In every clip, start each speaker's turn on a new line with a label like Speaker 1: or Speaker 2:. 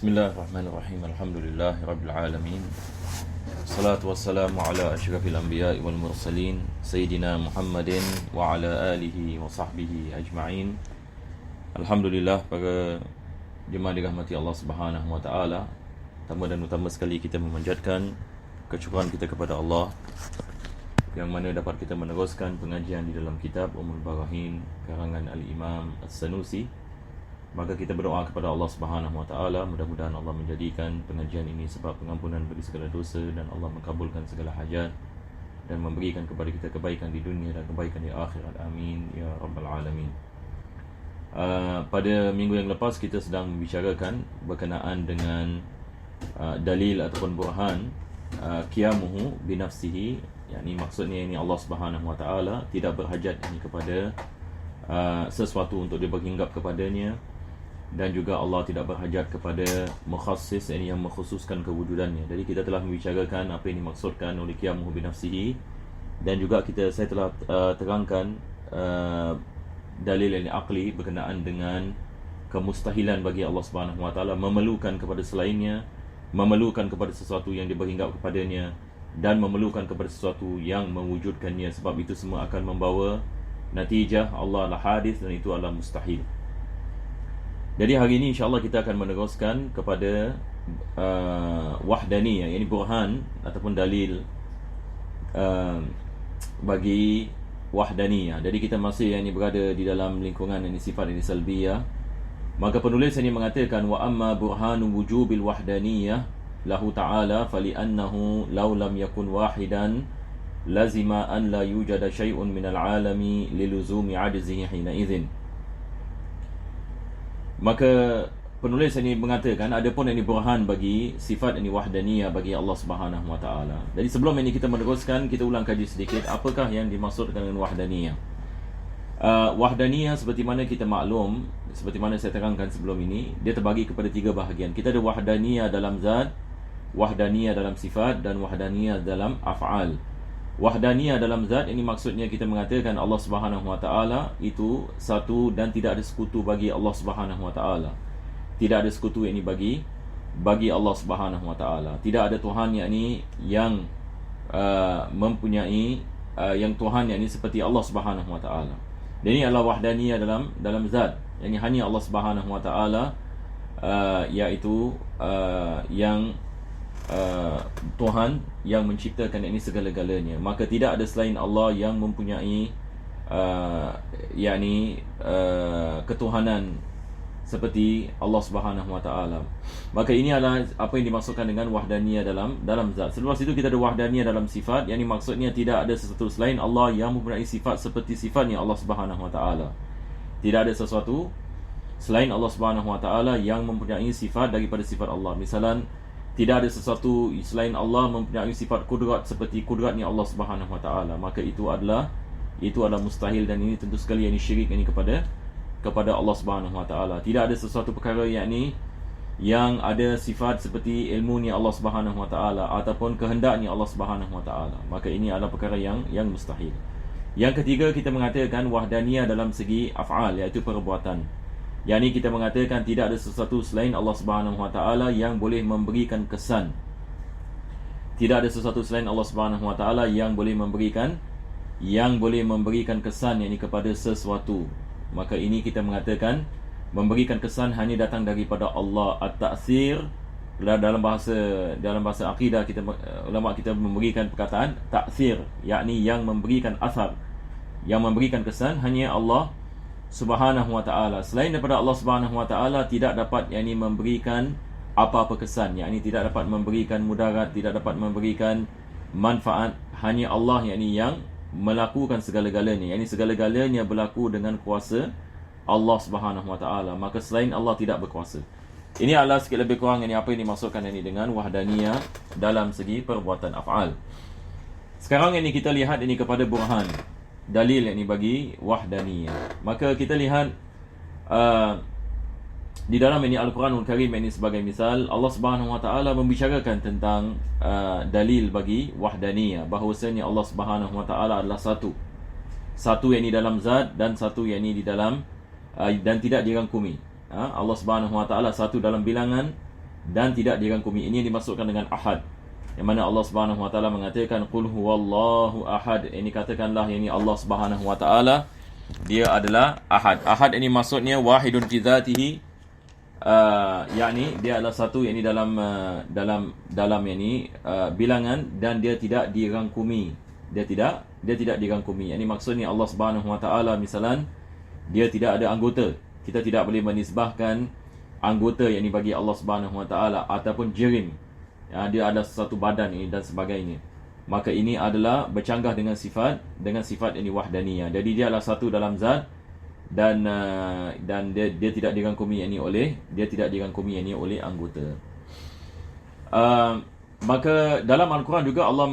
Speaker 1: Bismillahirrahmanirrahim. Alhamdulillahirabbil alamin. Wassalatu wassalamu ala asyrafil anbiya'i wal mursalin sayyidina Muhammadin wa ala alihi wa sahbihi ajma'in. Alhamdulillah, para jemaah dirahmati Allah Subhanahu wa taala. Pertama dan utama sekali kita memanjatkan kesyukuran kita kepada Allah yang mana dapat kita meneruskan pengajian di dalam kitab Ummul Barahin karangan Al-Imam As-Sanusi. Maka kita berdoa kepada Allah Subhanahu wa taala, mudah-mudahan Allah menjadikan pengajian ini sebab pengampunan bagi segala dosa dan Allah mengabulkan segala hajat dan memberikan kepada kita kebaikan di dunia dan kebaikan di akhirat. Amin ya rabbal alamin. Pada minggu yang lepas kita sedang membicarakan berkenaan dengan dalil ataupun burhan qiyamuhu binafsihi, yakni maksudnya ini Allah Subhanahu wa taala tidak berhajat ini kepada sesuatu untuk dia berhinggap kepadanya, dan juga Allah tidak berhajat kepada mukhassis, ini yang mengkhususkan kewujudannya. Jadi kita telah membicarakan apa yang dimaksudkan oleh qiyamuhu binafsihi, dan juga saya telah terangkan dalil yang aqli berkenaan dengan kemustahilan bagi Allah Subhanahu wa taala memerlukan kepada selainnya, memerlukan kepada sesuatu yang dia berhinggap kepadanya, dan memerlukan kepada sesuatu yang mewujudkannya, sebab itu semua akan membawa natijah Allah adalah hadis dan itu adalah mustahil. Jadi hari ini insya-Allah kita akan meneruskan kepada wahdaniyah, yakni burhan ataupun dalil bagi wahdaniyah. Jadi kita masih berada di dalam lingkungan ini sifat ini salbiyah. Maka penulis ini mengatakan wa amma burhanu wujubil wahdaniyah lahu ta'ala fali'annahu law lam yakun wahidan lazima an la yujada syai'un minal alami liluzumi ajzihi hina idzin. Maka penulis ini mengatakan adapun ini burhan bagi sifat ini wahdaniyah bagi Allah Subhanahu wa taala. Jadi sebelum ini kita meneruskan, kita ulang kaji sedikit apakah yang dimaksudkan dengan wahdaniyah. Wahdaniyah seperti mana kita maklum, seperti mana saya terangkan sebelum ini, dia terbagi kepada tiga bahagian. Kita ada wahdaniyah dalam zat, wahdaniyah dalam sifat, dan wahdaniyah dalam af'al. Wahdaniyah dalam zat ini maksudnya kita mengatakan Allah Subhanahu wa taala itu satu dan tidak ada sekutu bagi Allah Subhanahu wa taala. Tidak ada sekutu ini bagi Allah Subhanahu wa taala. Tidak ada Tuhan yang mempunyai yang Tuhan seperti Allah Subhanahu wa taala. Dan ini adalah wahdaniyah dalam zat. Yang hanya Allah Subhanahu wa taala iaitu yang Tuhan yang menciptakan ini segala-galanya. Maka tidak ada selain Allah yang mempunyai ketuhanan seperti Allah Subhanahu wa taala. Maka ini adalah apa yang dimaksudkan dengan wahdaniyah dalam zat. Selepas itu kita ada wahdaniyah dalam sifat, yang maksudnya tidak ada sesuatu selain Allah yang mempunyai sifat seperti sifatnya Allah Subhanahu wa taala. Tidak ada sesuatu selain Allah Subhanahu wa taala yang mempunyai sifat daripada sifat Allah. Misalan, tidak ada sesuatu selain Allah mempunyai sifat kudrat seperti kudratnya Allah Subhanahu wa taala. Maka itu adalah mustahil, dan ini tentu sekali syirik kepada Allah Subhanahu wa taala. Tidak ada sesuatu perkara yang ada sifat seperti ilmunya Allah Subhanahu wa taala ataupun kehendaknya Allah Subhanahu wa taala. Maka ini adalah perkara yang mustahil. Yang ketiga, kita mengatakan wahdaniyah dalam segi af'al, iaitu perbuatan. Kita mengatakan tidak ada sesuatu selain Allah Subhanahu wa taala yang boleh memberikan kesan. Tidak ada sesuatu selain Allah Subhanahu wa taala yang boleh memberikan kesan kepada sesuatu. Maka ini kita mengatakan memberikan kesan hanya datang daripada Allah. At-ta'sir, dalam bahasa akidah ulama kita memberikan perkataan ta'sir, yakni yang memberikan asar, yang memberikan kesan hanya Allah Subhanahu wa ta'ala. Selain daripada Allah Subhanahu wa ta'ala tidak dapat memberikan apa-apa kesan, tidak dapat memberikan mudarat, tidak dapat memberikan manfaat. Hanya Allah yang melakukan segala-galanya, segala-galanya berlaku dengan kuasa Allah Subhanahu wa ta'ala. Maka selain Allah tidak berkuasa. Ini adalah sikit lebih kurang apa yang dimaksudkan dengan wahdaniyah dalam segi perbuatan af'al. Sekarang kita lihat kepada burhan, dalil bagi wahdaniyah. Maka kita lihat di dalam Al-Quranul Karim sebagai misal, Allah Subhanahu wa taala membicarakan tentang dalil bagi wahdaniyah, bahawasanya Allah Subhanahu wa taala adalah satu dalam zat dan satu di dalam dan tidak dirangkumi. Allah Subhanahu wa taala satu dalam bilangan dan tidak dirangkumi. Ini yang dimaksudkan dengan ahad, yang mana Allah Subhanahu wa taala mengatakan qul huwallahu ahad. Ini katakanlah, ini Allah Subhanahu wa taala dia adalah ahad. Ahad ini maksudnya wahidun fi dzatihi, yakni dia adalah satu, yakni dalam yakni bilangan, dan dia tidak dirangkumi. Dia tidak dirangkumi. Ini maksudnya Allah Subhanahu wa taala misalan dia tidak ada anggota. Kita tidak boleh menisbahkan anggota yang ini bagi Allah Subhanahu wa taala ataupun jirim. Dia ada satu badan ini dan sebagainya. Maka ini adalah bercanggah dengan sifat ini wahdaniyah. Jadi dia adalah satu dalam zat, dan dia tidak dirangkumi ini oleh anggota. Maka dalam Al-Quran juga Allah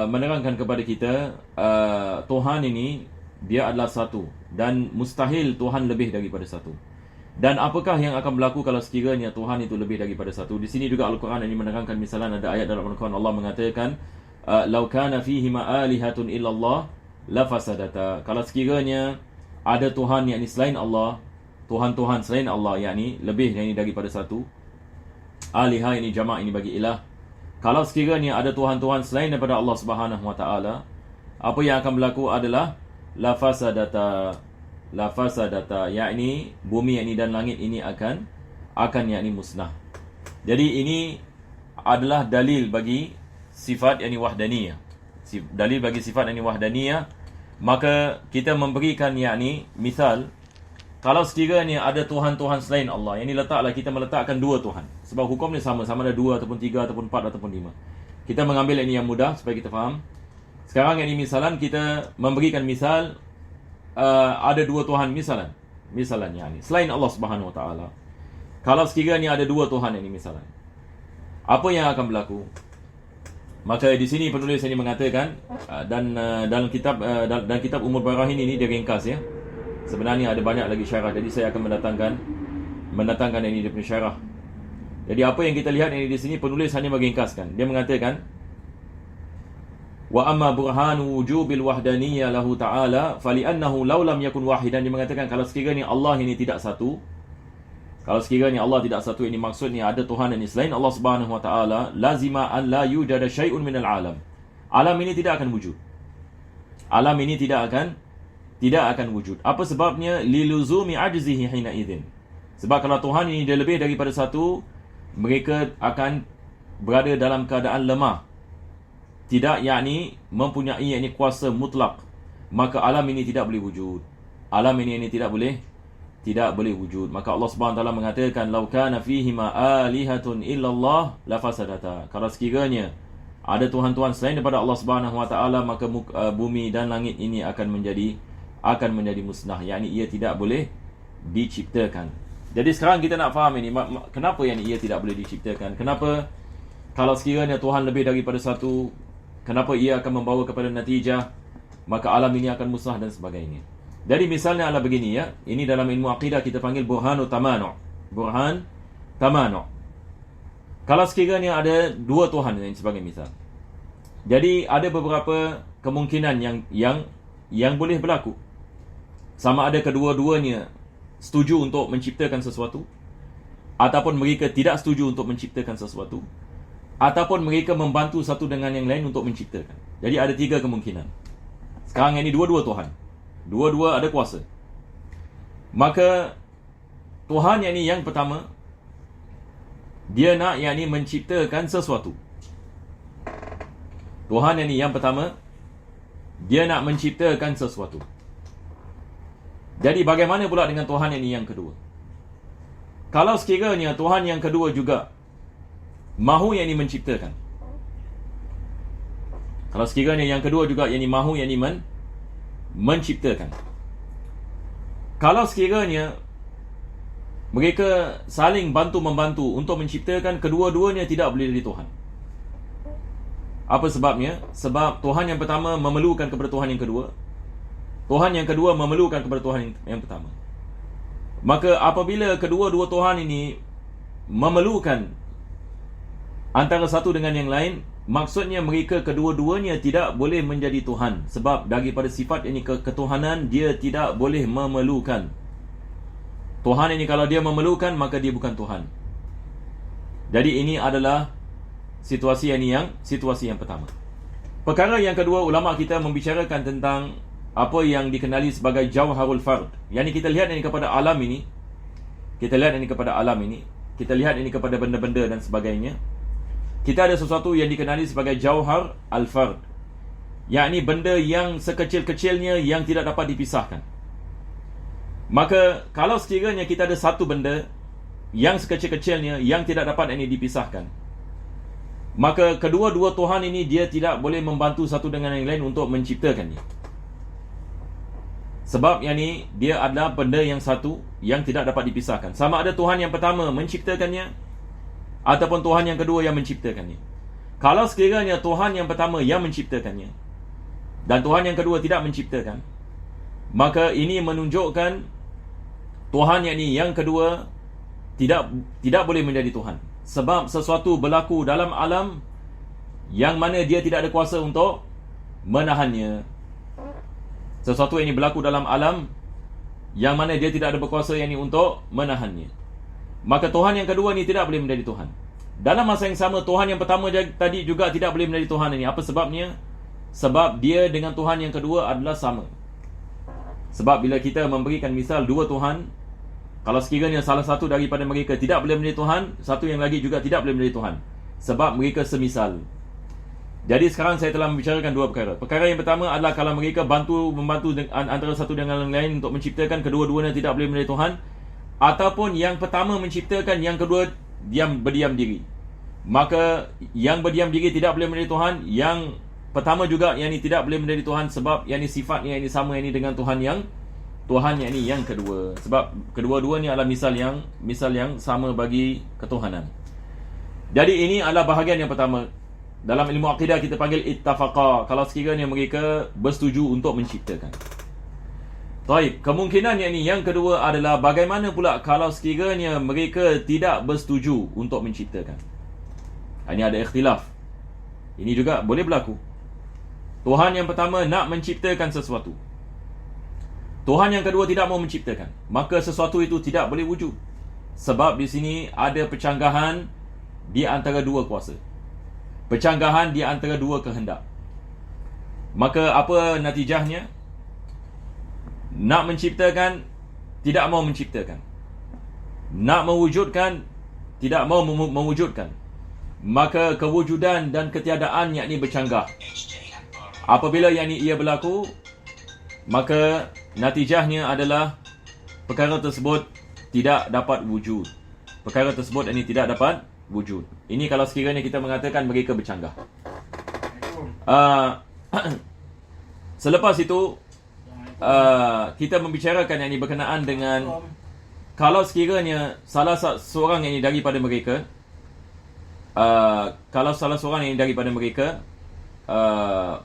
Speaker 1: menerangkan kepada kita Tuhan ini dia adalah satu, dan mustahil Tuhan lebih daripada satu. Dan apakah yang akan berlaku kalau sekiranya Tuhan itu lebih daripada satu? Di sini juga Al-Quran ini menerangkan, misalnya ada ayat dalam Al-Quran Allah mengatakan law kana fihima alihatun illallah lafasadata. Kalau sekiranya ada Tuhan yakni selain Allah, Tuhan-Tuhan selain Allah, yakni lebih daripada satu. Alihah ini jamak ini bagi ilah. Kalau sekiranya ada Tuhan-Tuhan selain daripada Allah Subhanahu wa taala, apa yang akan berlaku adalah lafasadata, yakni bumi yakni dan langit ini akan yakni musnah. Jadi ini adalah dalil bagi sifat yakni wahdaniyah. Dalil bagi sifat yakni wahdaniyah. Maka kita memberikan yakni misal, kalau sekiranya ada Tuhan-Tuhan selain Allah, yang ini kita meletakkan dua Tuhan. Sebab hukum ni sama ada dua ataupun tiga ataupun empat ataupun lima. Kita mengambil ini yang mudah supaya kita faham. Sekarang yang ini misalan, kita memberikan misal ada dua Tuhan misalan yakni selain Allah Subhanahu wa taala. Kalau sekiranya ada dua Tuhan ini misalan, apa yang akan berlaku? Maka di sini penulis ini mengatakan dan dalam kitab Umul Barahin ini dia ringkas ya. Sebenarnya ada banyak lagi syarah, jadi saya akan mendatangkan ini dia punya syarah. Jadi apa yang kita lihat ini di sini penulis hanya meringkaskan. Dia mengatakan wa amma burhanu wujubil wahdaniyya lahu ta'ala fali'annahu law lam yakun wahidan. Dia mengatakan kalau sekiranya Allah ini tidak satu, ini maksudnya ada Tuhan ini selain Allah Subhanahu wa taala, lazima an la yujada syai'un minal alam. Alam ini tidak akan wujud. Tidak akan wujud. Apa sebabnya? Liluzumi ajzihi hina idzin. Sebab kalau Tuhan ini dia lebih daripada satu, mereka akan berada dalam keadaan lemah. Tidak yakni mempunyai yakni kuasa mutlak. Maka alam ini tidak boleh wujud. Alam ini tidak boleh wujud. Maka Allah Subhanahu wa taala mengatakan law kana fihima alihatun illallah lafasadata. Kalau sekiranya ada Tuhan-Tuhan selain daripada Allah Subhanahu wa taala, maka bumi dan langit ini akan menjadi musnah, yakni ia tidak boleh diciptakan. Jadi sekarang kita nak faham ini kenapa yang ia tidak boleh diciptakan. Kenapa kalau sekiranya Tuhan lebih daripada satu, kenapa ia akan membawa kepada natijah maka alam ini akan musnah dan sebagainya. Jadi misalnya adalah begini ya. Ini dalam ilmu akidah kita panggil burhan tamanu'. Kalau sekiranya ada dua Tuhan yang sebagai misal. Jadi ada beberapa kemungkinan yang boleh berlaku. Sama ada kedua-duanya setuju untuk menciptakan sesuatu, ataupun mereka tidak setuju untuk menciptakan sesuatu, ataupun mereka membantu satu dengan yang lain untuk menciptakan. Jadi ada tiga kemungkinan. Sekarang ini dua-dua Tuhan, dua-dua ada kuasa. Maka Tuhan yang pertama, dia nak menciptakan sesuatu. Tuhan yang pertama, dia nak menciptakan sesuatu. Jadi bagaimana pula dengan Tuhan yang kedua? Kalau sekiranya Tuhan yang kedua juga mahu menciptakan. Kalau sekiranya yang kedua juga mahu menciptakan. Kalau sekiranya mereka saling bantu-membantu untuk menciptakan, kedua-duanya tidak boleh jadi Tuhan. Apa sebabnya? Sebab Tuhan yang pertama memerlukan kepada Tuhan yang kedua. Tuhan yang kedua memerlukan kepada Tuhan yang pertama. Maka apabila kedua-dua Tuhan ini memerlukan antara satu dengan yang lain, maksudnya mereka kedua-duanya tidak boleh menjadi Tuhan. Sebab daripada sifat ini ketuhanan, dia tidak boleh memerlukan. Tuhan ini kalau dia memerlukan, maka dia bukan Tuhan. Jadi ini adalah situasi yang pertama. Perkara yang kedua, ulama kita membicarakan tentang apa yang dikenali sebagai jauharul fard. Yang kita lihat ini kepada alam ini. Kita lihat ini kepada benda-benda dan sebagainya. Kita ada sesuatu yang dikenali sebagai jauhar al-fard, yakni benda yang sekecil-kecilnya yang tidak dapat dipisahkan. Maka kalau sekiranya kita ada satu benda yang sekecil-kecilnya yang tidak dapat ini dipisahkan, maka kedua-dua Tuhan ini dia tidak boleh membantu satu dengan yang lain untuk menciptakannya. Sebab yang ni dia adalah benda yang satu yang tidak dapat dipisahkan. Sama ada Tuhan yang pertama menciptakannya ataupun Tuhan yang kedua yang menciptakannya. Kalau sekiranya Tuhan yang pertama yang menciptakannya dan Tuhan yang kedua tidak menciptakan, maka ini menunjukkan Tuhan yang kedua tidak boleh menjadi Tuhan. Sebab sesuatu berlaku dalam alam yang mana dia tidak ada kuasa untuk menahannya. Sesuatu yang berlaku dalam alam yang mana dia tidak ada berkuasa untuk menahannya. Maka Tuhan yang kedua ni tidak boleh menjadi Tuhan. Dalam masa yang sama, Tuhan yang pertama tadi juga tidak boleh menjadi Tuhan ini. Apa sebabnya? Sebab dia dengan Tuhan yang kedua adalah sama. Sebab bila kita memberikan misal dua Tuhan, kalau sekiranya salah satu daripada mereka tidak boleh menjadi Tuhan, satu yang lagi juga tidak boleh menjadi Tuhan. Sebab mereka semisal. Jadi sekarang saya telah membicarakan dua perkara. Perkara yang pertama adalah kalau mereka membantu antara satu dengan yang lain untuk menciptakan, kedua-duanya tidak boleh menjadi Tuhan. Ataupun yang pertama menciptakan, yang kedua berdiam diri. Maka yang berdiam diri tidak boleh menjadi Tuhan, yang pertama juga yang ini tidak boleh menjadi Tuhan, sebab yang ini sifatnya yang ini sama yang ini dengan Tuhan yang ini yang kedua. Sebab kedua-dua ni adalah misal yang sama bagi ketuhanan. Jadi ini adalah bahagian yang pertama. Dalam ilmu akidah kita panggil ittafaqa, kalau sekiranya mereka bersetuju untuk menciptakan. Baik, kemungkinan yang kedua adalah bagaimana pula kalau sekiranya mereka tidak bersetuju untuk menciptakan. Ini ada ikhtilaf. Ini juga boleh berlaku. Tuhan yang pertama nak menciptakan sesuatu, Tuhan yang kedua tidak mau menciptakan, maka sesuatu itu tidak boleh wujud. Sebab di sini ada percanggahan di antara dua kuasa, percanggahan di antara dua kehendak. Maka apa natijahnya? Nak menciptakan, tidak mau menciptakan. Nak mewujudkan, tidak mau mewujudkan. Maka kewujudan dan ketiadaan yakni bercanggah. Apabila ia berlaku, maka natijahnya adalah perkara tersebut tidak dapat wujud. Perkara tersebut ini tidak dapat wujud. Ini kalau sekiranya kita mengatakan mereka bercanggah. Selepas itu kita membicarakan yang ini berkenaan dengan kalau sekiranya salah seorang yang ini daripada mereka, kalau salah seorang yang ini daripada mereka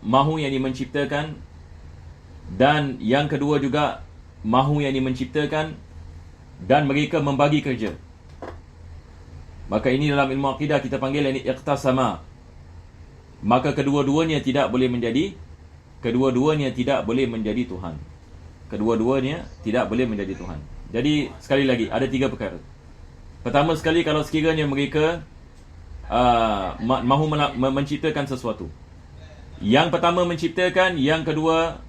Speaker 1: mahu yang ini menciptakan, dan yang kedua juga mahu yang ini menciptakan, dan mereka membagi kerja, maka ini dalam ilmu akidah kita panggil ini iqtasama. Maka kedua-duanya tidak boleh menjadi Tuhan. Kedua-duanya tidak boleh menjadi Tuhan. Jadi sekali lagi ada tiga perkara. Pertama sekali, kalau sekiranya mereka mahu menciptakan sesuatu, yang pertama menciptakan, yang kedua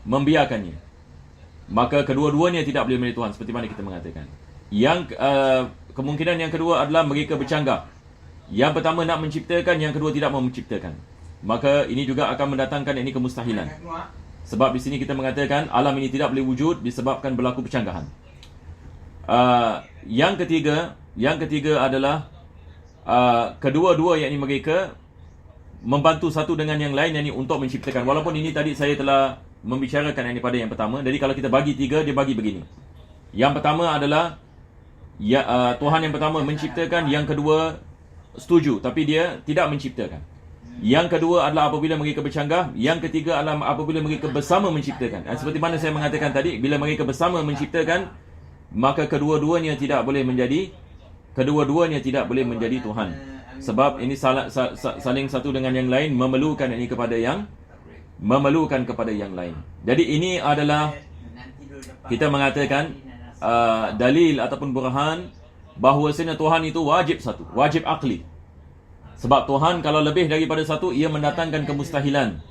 Speaker 1: membiarkannya, maka kedua-duanya tidak boleh menjadi Tuhan, seperti mana kita mengatakan. Yang kemungkinan yang kedua adalah mereka bercanggah. Yang pertama nak menciptakan, yang kedua tidak mau menciptakan. Maka ini juga akan mendatangkan ini kemustahilan. Sebab di sini kita mengatakan alam ini tidak boleh wujud disebabkan berlaku percanggahan. Yang ketiga adalah kedua-dua yakni mereka membantu satu dengan yang lain yakni untuk menciptakan. Walaupun ini tadi saya telah membicarakan ini pada yang pertama. Jadi kalau kita bagi tiga, dia bagi begini. Yang pertama adalah Tuhan yang pertama menciptakan, yang kedua setuju tapi dia tidak menciptakan. Yang kedua adalah apabila mereka bercanggah. Yang ketiga adalah apabila mereka bersama menciptakan. Seperti mana saya mengatakan tadi, bila mereka bersama menciptakan, maka kedua-duanya tidak boleh menjadi Tuhan. Sebab ini saling satu dengan yang lain, memerlukan ini kepada yang lain. Jadi ini adalah kita mengatakan dalil ataupun burhan bahawasanya Tuhan itu wajib satu, wajib akli. Sebab Tuhan kalau lebih daripada satu, ia mendatangkan kemustahilan.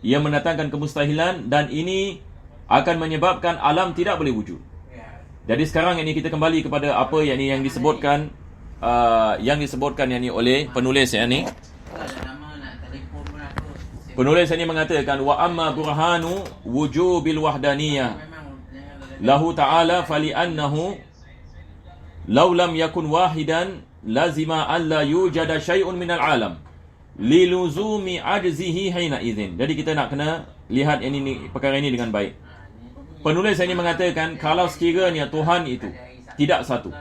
Speaker 1: Ia mendatangkan kemustahilan dan ini akan menyebabkan alam tidak boleh wujud. Jadi sekarang ini kita kembali kepada apa yang disebutkan oleh penulis ini. Penulis ini mengatakan wa amma burhanu wujubil wahdaniyah lahu ta'ala fali annahu law lam yakun wahidan lazima alla yujada syai'un minal alam liluzumi ajzihi hina idzin. Jadi kita nak kena lihat ini perkara ini dengan baik. Penulis ini mengatakan kalau sekiranya Tuhan itu tidak satu.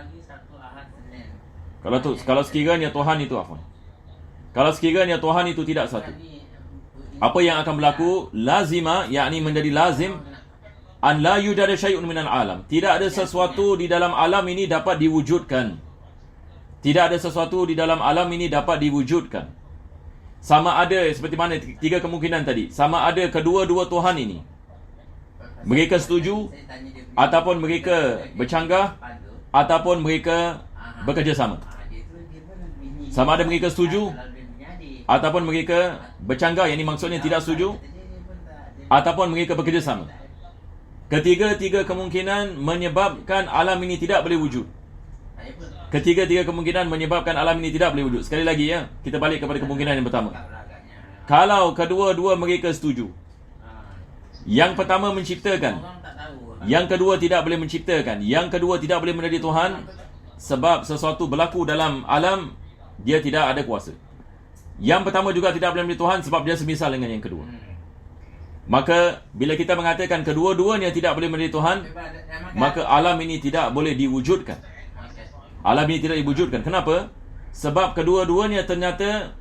Speaker 1: Kalau sekiranya Tuhan itu Kalau sekiranya Tuhan itu tidak satu, apa yang akan berlaku? Lazima, yakni menjadi lazim an la yujada syai'un minal alam. Tidak ada sesuatu di dalam alam ini dapat diwujudkan. Tidak ada sesuatu di dalam alam ini dapat diwujudkan. Sama ada seperti mana tiga kemungkinan tadi. Sama ada kedua-dua Tuhan ini mereka setuju, ataupun mereka bercanggah, ataupun mereka bekerjasama. Sama ada mereka setuju, ataupun mereka bercanggah, yang ini maksudnya tidak setuju, ataupun mereka bekerjasama. Ketiga-tiga kemungkinan menyebabkan alam ini tidak boleh wujud. Ketiga-tiga kemungkinan menyebabkan alam ini tidak boleh wujud. Sekali lagi ya, kita balik kepada kemungkinan yang pertama. Kalau kedua-dua mereka setuju, yang pertama menciptakan, yang kedua tidak boleh menciptakan, yang kedua tidak boleh menjadi Tuhan, sebab sesuatu berlaku dalam alam, dia tidak ada kuasa. Yang pertama juga tidak boleh menjadi Tuhan sebab dia semisal dengan yang kedua. Maka bila kita mengatakan kedua-duanya tidak boleh menjadi Tuhan, maka alam ini tidak boleh diwujudkan. Alam ini tidak diwujudkan. Kenapa? Sebab kedua-duanya ternyata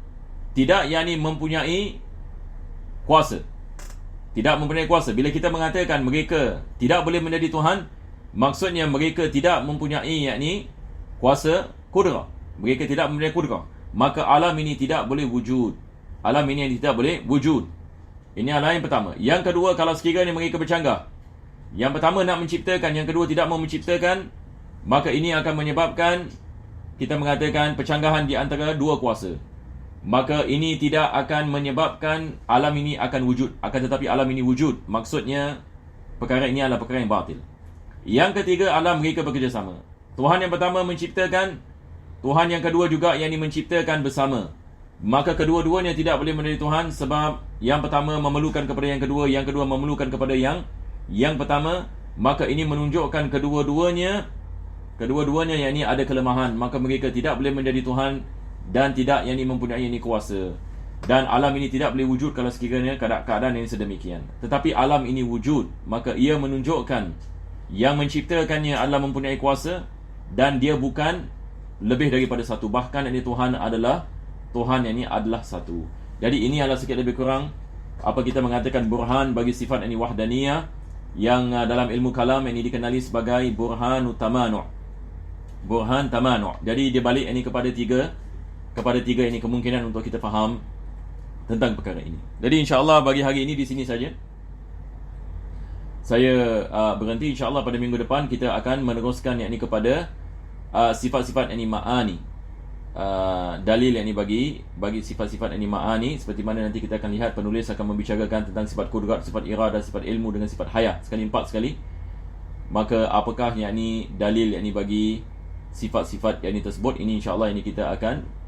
Speaker 1: tidak mempunyai kuasa. Tidak mempunyai kuasa. Bila kita mengatakan mereka tidak boleh menjadi Tuhan, maksudnya mereka tidak mempunyai kuasa kudrah. Mereka tidak mempunyai kudrah. Maka alam ini tidak boleh wujud. Alam ini tidak boleh wujud. Ini adalah yang pertama. Yang kedua, kalau sekiranya mereka bercanggah, yang pertama nak menciptakan, yang kedua tidak mau menciptakan, maka ini akan menyebabkan kita mengatakan percanggahan di antara dua kuasa. Maka ini tidak akan menyebabkan alam ini akan wujud. Akan tetapi alam ini wujud. Maksudnya perkara ini adalah perkara yang batil. Yang ketiga, alam mereka bekerjasama. Tuhan yang pertama menciptakan, Tuhan yang kedua juga yang menciptakan bersama. Maka kedua-duanya tidak boleh menjadi Tuhan sebab yang pertama memerlukan kepada yang kedua memerlukan kepada yang pertama. Maka ini menunjukkan kedua-duanya yakni ada kelemahan. Maka mereka tidak boleh menjadi Tuhan dan tidak mempunyai kuasa. Dan alam ini tidak boleh wujud kalau sekiranya keadaan yang sedemikian. Tetapi alam ini wujud, maka ia menunjukkan yang menciptakannya adalah mempunyai kuasa dan dia bukan lebih daripada satu. Bahkan Tuhan adalah satu. Jadi ini adalah sikit lebih kurang apa kita mengatakan burhan bagi sifat wahdaniyah yang dalam ilmu kalam ini dikenali sebagai burhan tamanu'. Burhan tamanu'. Jadi dia balik kepada tiga ini kemungkinan untuk kita faham tentang perkara ini. Jadi insya-Allah bagi hari ini di sini saja. Saya berhenti. Insya-Allah pada minggu depan kita akan meneruskan kepada sifat-sifat ma'ani. Dalil bagi sifat-sifat ma'ani, seperti mana nanti kita akan lihat penulis akan membicarakan tentang sifat qudrat, sifat iradah, sifat ilmu dengan sifat hayah sekali 4 sekali. Maka apakah dalil bagi sifat-sifat tersebut? Ini insya-Allah kita akan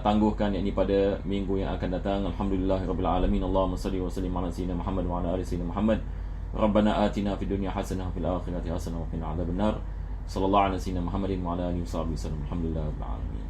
Speaker 1: tangguhkan pada minggu yang akan datang. Alhamdulillahirabbil alamin. Allahumma salli wa sallim ala sayyidina Muhammad wa ala ali sayyidina Muhammad. Rabbana atina fid dunya hasanah wa fil akhirati hasanah wa qina adzabannar. Sallallahu ala sayyidina Muhammadin wa ala alihi wasallam. Alhamdulillahirabbil alamin.